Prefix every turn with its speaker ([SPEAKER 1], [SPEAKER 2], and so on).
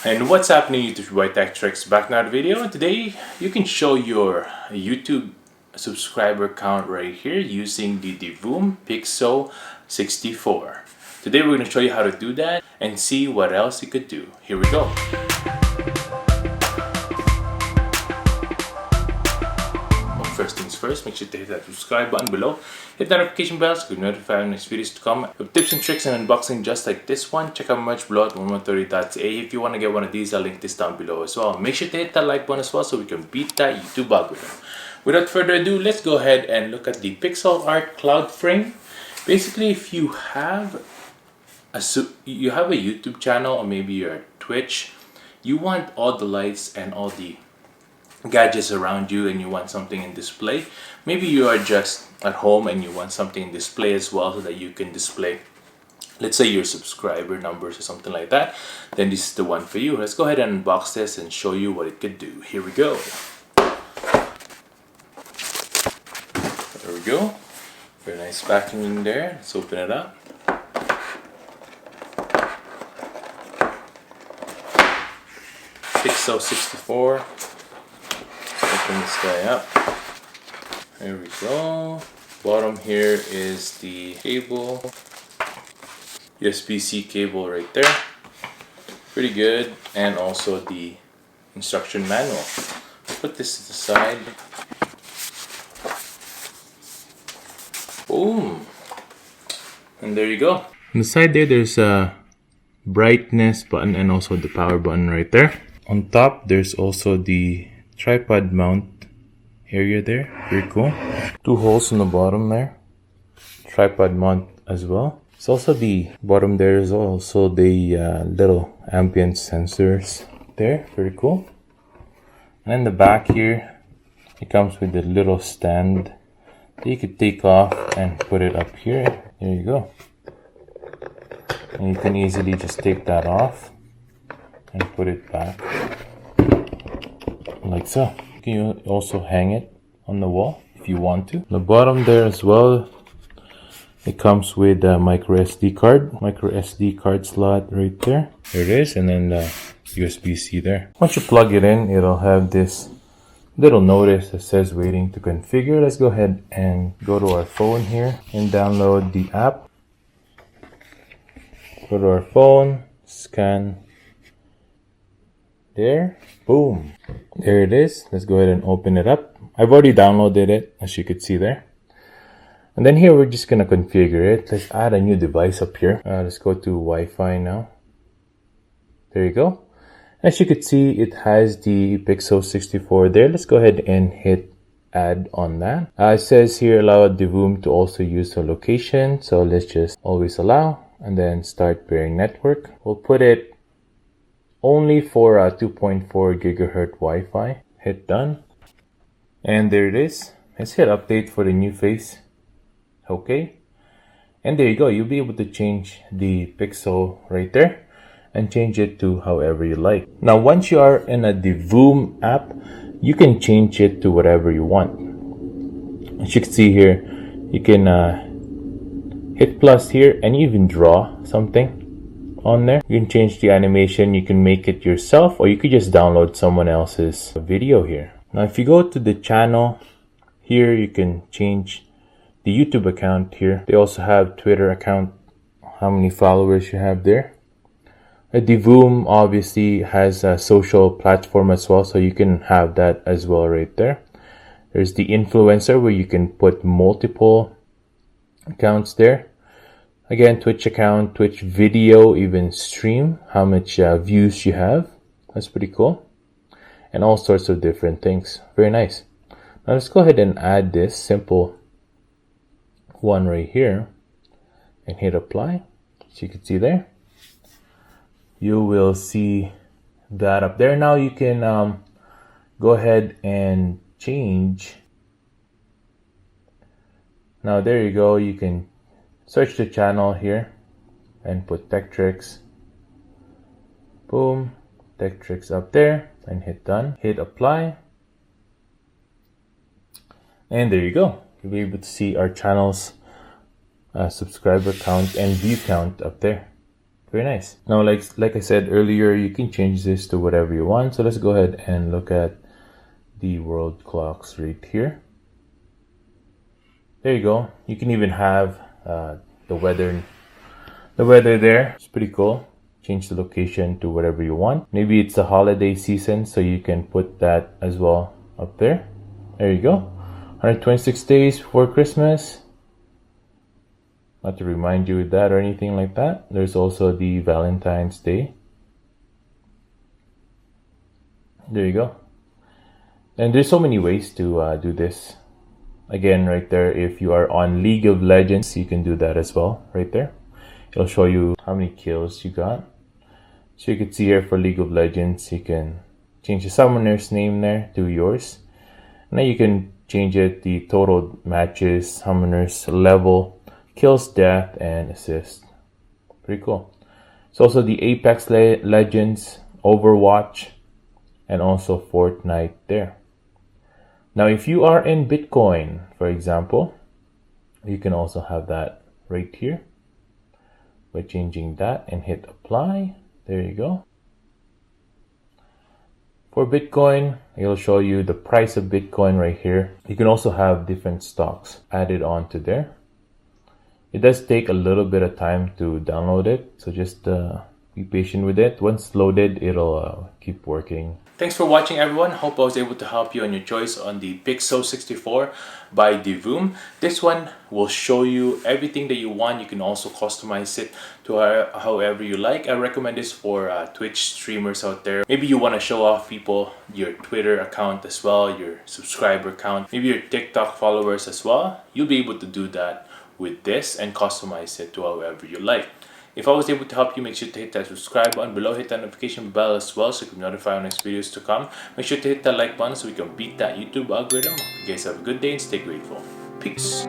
[SPEAKER 1] And what's happening YouTube by Tech TRX, back in another video, and today you can show your YouTube subscriber count right here using the Divoom Pixoo 64. Today we're going to show you how to do that and see what else you could do. Here we go. First things first, make sure to hit that subscribe button below. Hit that notification bell so you can be notified when next videos to come. With tips and tricks and unboxing just like this one, check out my merch below at 1130.ca. If you want to get one of these, I'll link this down below as well. Make sure to hit that like button as well so we can beat that YouTube algorithm. Without further ado, let's go ahead and look at the pixel art cloud frame. Basically, if you have a YouTube channel or maybe you're at Twitch, you want all the lights and all the gadgets around you and you want something in display. Maybe you are just at home and you want something in display as well so that you can display, let's say, your subscriber numbers or something like that. Then this is the one for you. Let's go ahead and unbox this and show you what it could do. Here we go. There we go. Very nice packaging there. Let's open it up. Pixoo 64. Open this guy up. There we go. Bottom here is the cable, USB-C cable right there. Pretty good. And also the instruction manual. Put this to the side. Boom. And there you go. On the side there's a brightness button and also the power button right there. On top, there's also the tripod mount area there. Very cool. Two holes on the bottom there. Tripod mount as well. It's also the bottom there is also the little ambient sensors there. Very cool. And in the back here, it comes with a little stand that you could take off and put it up here. There you go. And you can easily just take that off and put it back like so. You can also hang it on the wall if you want to. The bottom there as well, it comes with a micro SD card slot right there. There it is, and then the USB-C there. Once you plug it in, it'll have this little notice that says waiting to configure. Let's go ahead and go to our phone here and download the app. Go to our phone, scan there, boom, there it is. Let's go ahead and open it up. I've already downloaded it, as you could see there. And then here we're just gonna configure it. Let's add a new device up here. Let's go to Wi-Fi now. There you go. As you could see, it has the Pixoo 64 there. Let's go ahead and hit add on that. It says here allow Divoom to also use the location, so let's just always allow and then start pairing network. We'll put it only for 2.4 gigahertz Wi-Fi. Hit done. And there it is. Let's hit update for the new face. Okay. And there you go. You'll be able to change the pixel right there and change it to however you like. Now, once you are in a Divoom app, you can change it to whatever you want. As you can see here, you can hit plus here and even draw something on there. You can change the animation, you can make it yourself, or you could just download someone else's video here. Now if you go to the channel here, you can change the YouTube account here. They also have Twitter account, how many followers you have there. Divoom obviously has a social platform as well, so you can have that as well right there. There's the influencer where you can put multiple accounts there. Again, Twitch account, Twitch video, even stream, how much views you have. That's pretty cool. And all sorts of different things. Very nice. Now let's go ahead and add this simple one right here and hit apply. As you can see there, you will see that up there. Now you can go ahead and change. Now there you go. You can search the channel here and put Tech TRX. Boom, Tech TRX up there and hit done. Hit apply. And there you go. You'll be able to see our channel's subscriber count and view count up there. Very nice. Now, like I said earlier, you can change this to whatever you want. So let's go ahead and look at the world clocks right here. There you go. You can even have the weather there. It's pretty cool. Change the location to whatever you want. Maybe it's a holiday season, so you can put that as well up there. There you go. 126 days before Christmas. Not to remind you of that or anything like that. There's also the Valentine's Day. There you go. And there's so many ways to do this. Again, right there, if you are on League of Legends, you can do that as well, right there. It'll show you how many kills you got. So you can see here for League of Legends, you can change the summoner's name there to yours. And then you can change it, the total matches, summoner's level, kills, death, and assist. Pretty cool. It's also the Apex Legends, Overwatch, and also Fortnite there. Now, if you are in Bitcoin, for example, you can also have that right here by changing that and hit apply. There you go. For Bitcoin, it'll show you the price of Bitcoin right here. You can also have different stocks added onto there. It does take a little bit of time to download it, so just be patient with it. Once loaded, it'll keep working. Thanks for watching, everyone. Hope I was able to help you on your choice on the Pixoo 64 by Divoom. This one will show you everything that you want. You can also customize it to however you like. I recommend this for Twitch streamers out there. Maybe you want to show off people your Twitter account as well, your subscriber count, maybe your TikTok followers as well. You'll be able to do that with this and customize it to however you like. If I was able to help you, make sure to hit that subscribe button below, hit that notification bell as well so you can be notified on next videos to come. Make sure to hit that like button so we can beat that YouTube algorithm. You guys have a good day and stay grateful. Peace.